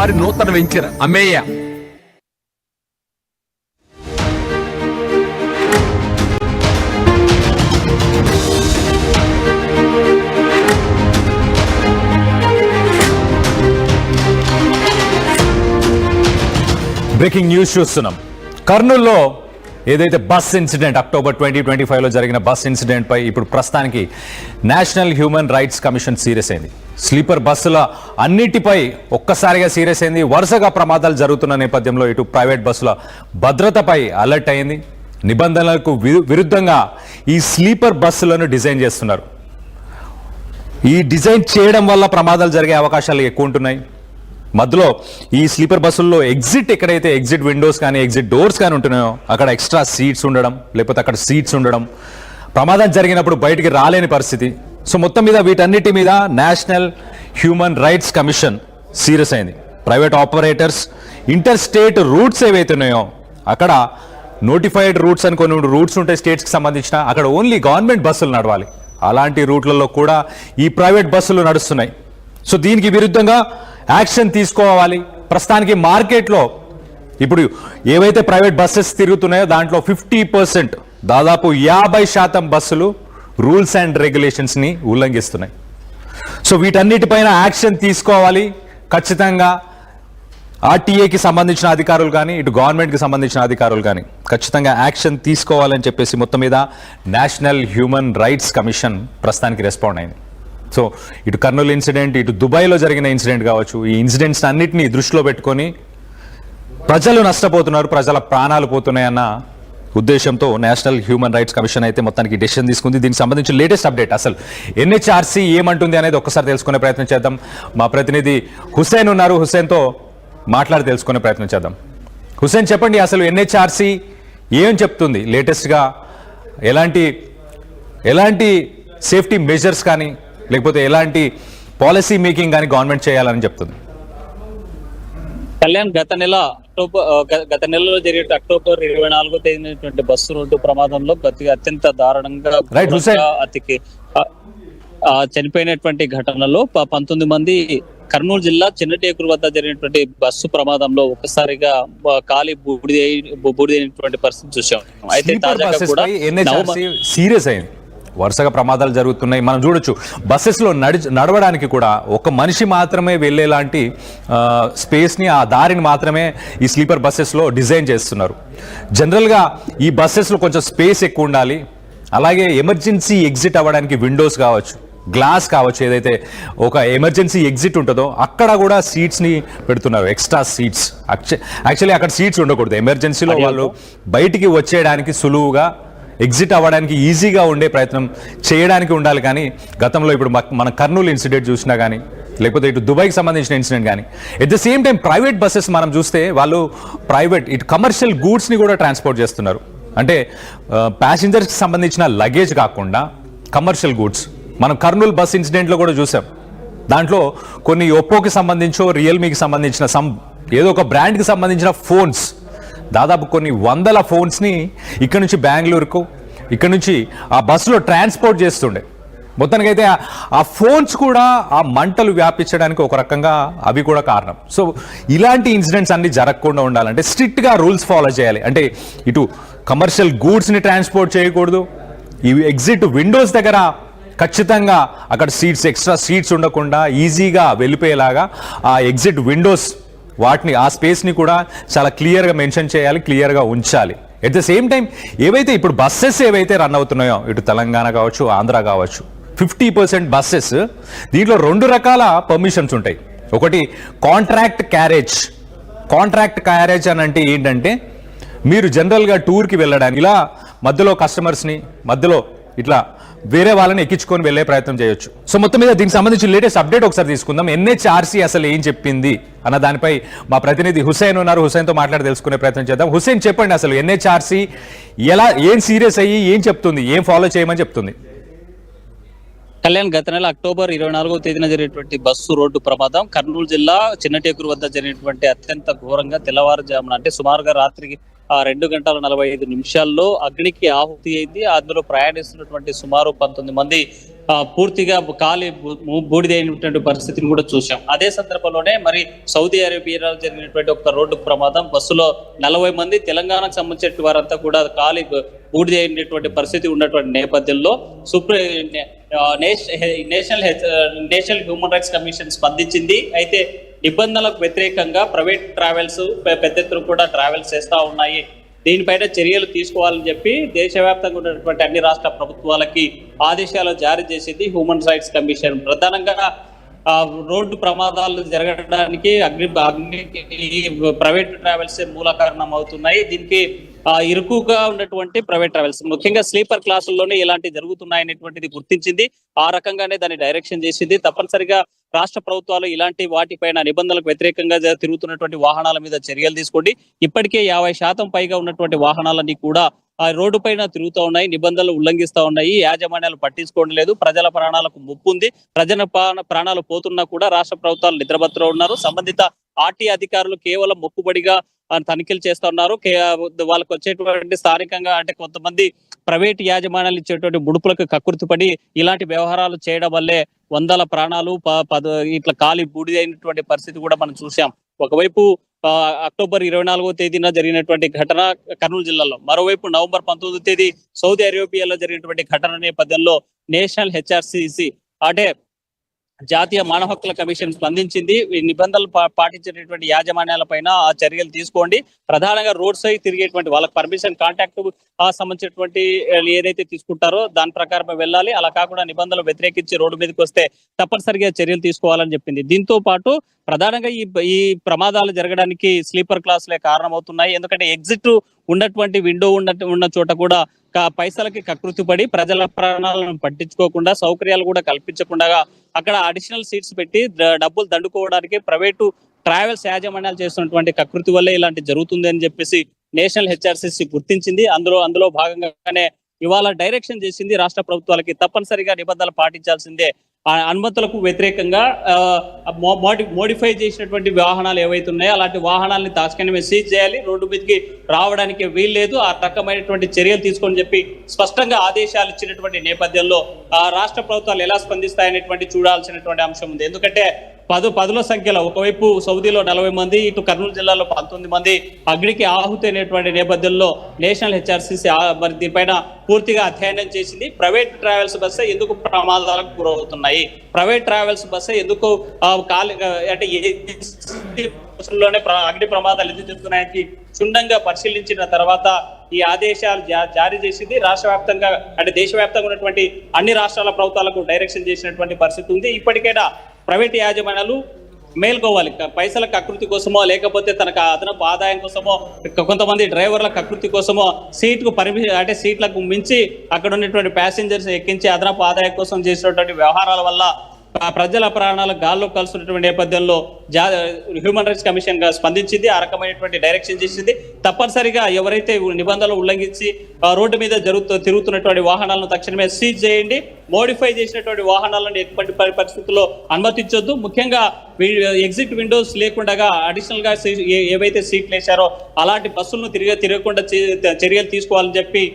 వారి నూతన వెంచర్ అమేయ. Breaking news చూస్తున్నాం. కర్నూలులో ఏదైతే బస్ ఇన్సిడెంట్ అక్టోబర్ 2025లో జరిగిన బస్ ఇన్సిడెంట్ పై ఇప్పుడు ప్రస్తుతానికి national human rights commission serious అయింది. స్లీపర్ బస్సుల అన్నిటిపై ఒక్కసారిగా సీరియస్ అయింది. వరుసగా ప్రమాదాలు జరుగుతున్న నేపథ్యంలో ఇటు ప్రైవేట్ బస్సుల భద్రతపై అలర్ట్ అయింది. నిబంధనలకు విరుద్ధంగా ఈ స్లీపర్ బస్సులను డిజైన్ చేస్తున్నారు. ఈ డిజైన్ చేయడం వల్ల ప్రమాదాలు జరిగే అవకాశాలు ఎక్కువ ఉంటున్నాయి. మధ్యలో ఈ స్లీపర్ బస్సుల్లో ఎగ్జిట్ ఎక్కడైతే ఎగ్జిట్ విండోస్ కానీ ఎగ్జిట్ డోర్స్ కానీ ఉంటున్నాయో అక్కడ ఎక్స్ట్రా సీట్స్ ఉండడం, లేకపోతే అక్కడ సీట్స్ ఉండడం, ప్రమాదం జరిగినప్పుడు బయటికి రాలేని పరిస్థితి. సో మొత్తం మీద వీటన్నిటి మీద national human rights commission serious అయింది. Private operators interstate routes ఏవైతే ఉన్నాయో అక్కడ నోటిఫైడ్ రూట్స్ అని కొన్ని రూట్స్ ఉంటాయి స్టేట్స్కి సంబంధించిన, అక్కడ ఓన్లీ గవర్నమెంట్ బస్సులు నడవాలి. అలాంటి రూట్లలో కూడా ఈ ప్రైవేట్ బస్సులు నడుస్తున్నాయి. సో దీనికి విరుద్ధంగా యాక్షన్ తీసుకోవాలి. ప్రస్తుతానికి మార్కెట్లో ఇప్పుడు ఏవైతే ప్రైవేట్ బస్సెస్ తిరుగుతున్నాయో దాంట్లో 50% దాదాపు 50% బస్సులు రూల్స్ అండ్ రెగ్యులేషన్స్ని ఉల్లంఘిస్తున్నాయి. సో వీటన్నిటిపైన యాక్షన్ తీసుకోవాలి. ఖచ్చితంగా ఆర్టీఏకి సంబంధించిన అధికారులు కానీ ఇటు గవర్నమెంట్కి సంబంధించిన అధికారులు కానీ ఖచ్చితంగా యాక్షన్ తీసుకోవాలని చెప్పేసి మొత్తం మీద నేషనల్ హ్యూమన్ రైట్స్ కమిషన్ ప్రస్తుతానికి రెస్పాండ్ అయింది. సో ఇటు కర్నూలు ఇన్సిడెంట్, ఇటు దుబాయ్లో జరిగిన ఇన్సిడెంట్ కావచ్చు, ఈ ఇన్సిడెంట్స్ అన్నింటినీ దృష్టిలో పెట్టుకొని ప్రజలు నష్టపోతున్నారు, ప్రజల ప్రాణాలు పోతున్నాయన్న ఉద్దేశంతో నేషనల్ హ్యూమన్ రైట్స్ కమిషన్ అయితే మొత్తానికి డెసిషన్ తీసుకుంది. దీనికి సంబంధించి లేటెస్ట్ అప్డేట్ అసలు ఎన్హెచ్ఆర్సీ ఏమంటుంది అనేది ఒక్కసారి తెలుసుకునే ప్రయత్నం చేద్దాం. మా ప్రతినిధి హుసేన్ ఉన్నారు, హుసేన్తో మాట్లాడి తెలుసుకునే ప్రయత్నం చేద్దాం. హుసేన్ చెప్పండి, అసలు ఎన్హెచ్ఆర్సీ ఏం చెప్తుంది లేటెస్ట్గా? ఎలాంటి సేఫ్టీ మెజర్స్ కానీ లేకపోతే ఎలాంటి పాలసీ మేకింగ్ కానీ గవర్నమెంట్ చేయాలని చెప్తుంది? కళ్యాణ్, గత నెలలో జరిగే అక్టోబర్ 24వ తేదీనటువంటి బస్సు రోడ్డు ప్రమాదంలో అత్యంత దారుణంగా చనిపోయినటువంటి ఘటనలో 19 మంది కర్నూలు జిల్లా చిన్నటేకురు వద్ద జరిగినటువంటి బస్సు ప్రమాదంలో ఒక్కసారిగా కాలి బూడిదైనటువంటి పరిస్థితి చూసాం. అయితే తాజాగా కూడా సీరియస్ అయింది. వరుసగా ప్రమాదాలు జరుగుతున్నాయి. మనం చూడొచ్చు బస్సెస్లో నడవడానికి కూడా ఒక మనిషి మాత్రమే వెళ్ళేలాంటి స్పేస్ని, ఆ దారిని మాత్రమే ఈ స్లీపర్ బస్సెస్లో డిజైన్ చేస్తున్నారు. జనరల్గా ఈ బస్సెస్లో కొంచెం స్పేస్ ఎక్కువ ఉండాలి. అలాగే ఎమర్జెన్సీ ఎగ్జిట్ అవ్వడానికి విండోస్ కావచ్చు, గ్లాస్ కావచ్చు, ఏదైతే ఒక ఎమర్జెన్సీ ఎగ్జిట్ ఉంటుందో అక్కడ కూడా సీట్స్ని పెడుతున్నారు, ఎక్స్ట్రా సీట్స్. యాక్చువల్లీ అక్కడ సీట్స్ ఉండకూడదు. ఎమర్జెన్సీలో వాళ్ళు బయటికి వచ్చేయడానికి సులువుగా, ఎగ్జిట్ అవ్వడానికి ఈజీగా ఉండే ప్రయత్నం చేయడానికి ఉండాలి. కానీ గతంలో ఇప్పుడు మన కర్నూలు ఇన్సిడెంట్ చూసినా కానీ లేకపోతే ఇటు దుబాయ్కి సంబంధించిన ఇన్సిడెంట్ కానీ, at the same time private buses మనం చూస్తే వాళ్ళు ఇటు కమర్షియల్ గూడ్స్ని కూడా ట్రాన్స్పోర్ట్ చేస్తున్నారు. అంటే ప్యాసింజర్స్కి సంబంధించిన లగేజ్ కాకుండా కమర్షియల్ గూడ్స్ మనం కర్నూలు బస్ ఇన్సిడెంట్లో కూడా చూసాం. దాంట్లో కొన్ని ఒప్పోకి సంబంధించో రియల్మీకి సంబంధించిన ఏదో ఒక బ్రాండ్కి సంబంధించిన ఫోన్స్, దాదాపు కొన్ని 100 ఫోన్స్ని ఇక్కడ నుంచి బెంగళూరుకు, ఇక్కడ నుంచి ఆ బస్సులో ట్రాన్స్పోర్ట్ చేస్తుండే. మొత్తానికైతే ఆ ఫోన్స్ కూడా ఆ మంటలు వ్యాపించడానికి ఒక రకంగా అవి కూడా కారణం. సో ఇలాంటి ఇన్సిడెంట్స్ అన్ని జరగకుండా ఉండాలంటే స్ట్రిక్ట్గా రూల్స్ ఫాలో చేయాలి. అంటే ఇటు కమర్షియల్ గూడ్స్ని ట్రాన్స్పోర్ట్ చేయకూడదు, ఇవి ఎగ్జిట్ విండోస్ దగ్గర ఖచ్చితంగా అక్కడ సీట్స్, ఎక్స్ట్రా సీట్స్ ఉండకుండా ఈజీగా వెళ్ళిపోయేలాగా ఆ ఎగ్జిట్ విండోస్ వాటిని, ఆ స్పేస్ని కూడా చాలా క్లియర్గా మెన్షన్ చేయాలి, క్లియర్గా ఉంచాలి. ఎట్ ద సేమ్ టైం ఏవైతే ఇప్పుడు బస్సెస్ ఏవైతే రన్ అవుతున్నాయో ఇటు తెలంగాణ కావచ్చు, ఆంధ్ర కావచ్చు, 50% బస్సెస్ దీంట్లో 2 రకాల పర్మిషన్స్ ఉంటాయి. ఒకటి కాంట్రాక్ట్ క్యారేజ్ అని అంటే ఏంటంటే మీరు జనరల్గా టూర్కి వెళ్ళడానికి ఇలా మధ్యలో కస్టమర్స్ని మధ్యలో ఇట్లా వేరే వాళ్ళని ఎక్కించుకొని వెళ్ళే ప్రయత్నం చేయొచ్చు. సో మొత్తం మీద దీనికి సంబంధించి లేటెస్ట్ అప్డేట్ ఒకసారి తీసుకుందాం. ఎన్హెచ్ఆర్సీ అసలు ఏం చెప్పింది అన్న దానిపై మా ప్రతినిధి హుసేన్ ఉన్నారు, హుసేన్తో మాట్లాడి తెలుసుకునే ప్రయత్నం చేద్దాం. హుసేన్ చెప్పండి, అసలు ఎన్హెచ్ఆర్సీ ఏం సీరియస్ అయ్యి ఏం చెప్తుంది, ఏం ఫాలో చేయమని చెప్తుంది? కళ్యాణ్, గత నెల అక్టోబర్ 24వ తేదీన జరిగినటువంటి బస్సు రోడ్డు ప్రమాదం కర్నూలు జిల్లా చిన్నటేకురు వద్ద జరిగినటువంటి అత్యంత ఘోరంగా తెల్లవారుజామున అంటే సుమారుగా రాత్రికి 2 గంటల 45 నిమిషాల్లో అగ్నికి ఆహుతి అయింది. అందులో ప్రయాణిస్తున్నటువంటి సుమారు 19 మంది పూర్తిగా కాలి బూడిదైనటువంటి పరిస్థితిని కూడా చూసాం. అదే సందర్భంలోనే మరి సౌదీ అరేబియాలో జరిగినటువంటి ఒక రోడ్డు ప్రమాదం, బస్సులో 40 మంది తెలంగాణకు సంబంధించిన వారంతా కూడా కాలి బూడిదైనటువంటి పరిస్థితి ఉన్నటువంటి నేపథ్యంలో నేషనల్ హ్యూమన్ రైట్స్ కమిషన్ స్పందించింది. అయితే నిబంధనలకు వ్యతిరేకంగా ప్రైవేట్ ట్రావెల్స్ పెద్ద ఎత్తున కూడా ట్రావెల్స్ చేస్తా ఉన్నాయి. దీనిపైన చర్యలు తీసుకోవాలని చెప్పి దేశవ్యాప్తంగా ఉన్నటువంటి అన్ని రాష్ట్ర ప్రభుత్వాలకి ఆదేశాలు జారీ చేసింది హ్యూమన్ రైట్స్ కమిషన్. ప్రధానంగా రోడ్డు ప్రమాదాలు జరగడానికి ప్రైవేట్ ట్రావెల్స్ మూల కారణం అవుతున్నాయి. దీనికి ఇరుకుగా ఉన్నటువంటి ప్రైవేట్ ట్రావెల్స్ ముఖ్యంగా స్లీపర్ క్లాసుల్లోనే ఇలాంటి జరుగుతున్నాయనేటువంటిది గుర్తించింది. ఆ రకంగానే దాన్ని డైరెక్షన్ చేసింది. తప్పనిసరిగా రాష్ట్ర ప్రభుత్వాలు ఇలాంటి వాటిపైన నిబంధనలకు వ్యతిరేకంగా తిరుగుతున్నటువంటి వాహనాల మీద చర్యలు తీసుకోండి. ఇప్పటికే 50% పైగా ఉన్నటువంటి వాహనాలన్నీ కూడా ఆ రోడ్డు పైన తిరుగుతూ ఉన్నాయి, నిబంధనలు ఉల్లంఘిస్తా ఉన్నాయి. యాజమాన్యాలు పట్టించుకోవడం లేదు. ప్రజల ప్రాణాలకు ముప్పు ఉంది. ప్రజల ప్రాణాలు పోతున్నా కూడా రాష్ట్ర ప్రభుత్వాలు నిద్రపత్రం ఉన్నారు. సంబంధిత ఆర్టీ అధికారులు కేవలం మొక్కుబడిగా తనిఖీలు చేస్తా ఉన్నారు. వాళ్ళకు వచ్చేటువంటి స్థానికంగా అంటే కొంతమంది ప్రైవేట్ యాజమాన్యాలు ఇచ్చేటువంటి ముడుపులకు కక్కుర్తిపడి ఇలాంటి వ్యవహారాలు చేయడం వల్లే వందల ప్రాణాలు ఇట్లా కాలి బూడిదైనటువంటి పరిస్థితి కూడా మనం చూసాం. ఒకవైపు అక్టోబర్ 24వ తేదీన జరిగినటువంటి ఘటన కర్నూలు జిల్లాలో, మరోవైపు నవంబర్ 19వ తేదీ సౌదీ అరేబియాలో జరిగినటువంటి ఘటన నేపథ్యంలో నేషనల్ హెచ్ఆర్సిసి అంటే జాతీయ మానవ హక్కుల కమిషన్ స్పందించింది. ఈ నిబంధనలు పాటించేటటువంటి యాజమాన్యాలపైన ఆ చర్యలు తీసుకోండి. ప్రధానంగా రోడ్ సైడ్ తిరిగేటువంటి వాళ్ళకి పర్మిషన్ కాంటాక్ట్ సంబంధించినటువంటి ఏదైతే తీసుకుంటారో దాని ప్రకారం వెళ్ళాలి. అలా కాకుండా నిబంధనలు వ్యతిరేకించి రోడ్డు మీదకి వస్తే తప్పనిసరిగా చర్యలు తీసుకోవాలని చెప్పింది. దీంతో పాటు ప్రధానంగా ఈ ప్రమాదాలు జరగడానికి స్లీపర్ క్లాసులే కారణమవుతున్నాయి. ఎందుకంటే ఎగ్జిట్ ఉన్నటువంటి విండో ఉన్న చోట కూడా పైసలకి కకృతి పడి ప్రజల ప్రాణాలను పట్టించుకోకుండా సౌకర్యాలు కూడా కల్పించకుండా అక్కడ అడిషనల్ సీట్స్ పెట్టి డబ్బులు దండుకోవడానికి ప్రైవేటు ట్రావెల్స్ యాజమాన్యాలు చేస్తున్నటువంటి కకృతి వల్లే ఇలాంటి జరుగుతుంది అని చెప్పేసి నేషనల్ హెచ్ఆర్సిసి గుర్తించింది. అందులో భాగంగానే ఇవాళ డైరెక్షన్ చేసింది రాష్ట్ర ప్రభుత్వాలకి తప్పనిసరిగా నిబంధనలు పాటించాల్సిందే. అనుమతులకు వ్యతిరేకంగా మోడిఫై చేసినటువంటి వాహనాలు ఏవైతే ఉన్నాయో అలాంటి వాహనాలని తక్షణమే సీజ్ చేయాలి. రోడ్డు మీదకి రావడానికి వీల్లేదు. ఆ రకమైనటువంటి చర్యలు తీసుకొని చెప్పి స్పష్టంగా ఆదేశాలు ఇచ్చినటువంటి నేపథ్యంలో రాష్ట్ర ప్రభుత్వాలు ఎలా స్పందిస్తాయనేటువంటి చూడాల్సినటువంటి అంశం ఉంది. ఎందుకంటే పదుల సంఖ్యలో ఒకవైపు సౌదీలో 40 మంది, ఇటు కర్నూలు జిల్లాలో 19 మంది అగ్నికి ఆహుతి అయినటువంటి నేపథ్యంలో నేషనల్ హెచ్ఆర్సిసి మరి దీనిపైన పూర్తిగా అధ్యయనం చేసింది. ప్రైవేట్ ట్రావెల్స్ బస్సే ఎందుకు ప్రమాదాలకు గురవుతున్నాయి, ప్రైవేట్ ట్రావెల్స్ బస్సే ఎందుకు అంటే లోనే అగ్ని ప్రమాదాలు ఎందుకు జరుగుతున్నాయని క్షుణ్ణంగా పరిశీలించిన తర్వాత ఈ ఆదేశాలు జారీ చేసింది. రాష్ట్ర వ్యాప్తంగా అంటే దేశవ్యాప్తంగా ఉన్నటువంటి అన్ని రాష్ట్రాల ప్రభుత్వాలకు డైరెక్షన్ చేసినటువంటి పరిస్థితి ఉంది. ఇప్పటికైనా ప్రైవేట్ యాజమాన్యాలు మేల్కోవాలి. పైసల కకృతి కోసమో లేకపోతే తనకు అదనపు ఆదాయం కోసమో కొంతమంది డ్రైవర్ల కకృతి కోసమో సీట్లకు మించి అక్కడ ఉన్నటువంటి ప్యాసింజర్స్ ఎక్కించి అదనపు ఆదాయం కోసం చేసినటువంటి వ్యవహారాల వల్ల ప్రజల ప్రాణాలు గాల్లో కలుస్తున్నటువంటి నేపథ్యంలో హ్యూమన్ రైట్స్ కమిషన్ గా స్పందించింది. ఆ రకమైనటువంటి డైరెక్షన్ చేసింది. తప్పనిసరిగా ఎవరైతే నిబంధనలు ఉల్లంఘించి రోడ్డు మీద తిరుగుతున్నటువంటి వాహనాలను తక్షణమే సీజ్ చేయండి. మోడిఫై చేసినటువంటి వాహనాలను ఎటువంటి పరిస్థితుల్లో అనుమతించొద్దు. ముఖ్యంగా ఎగ్జిట్ విండోస్ లేకుండా అడిషనల్ గా ఏవైతే సీట్లు వేశారో అలాంటి బస్సులను తిరగకుండా చర్యలు తీసుకోవాలని చెప్పి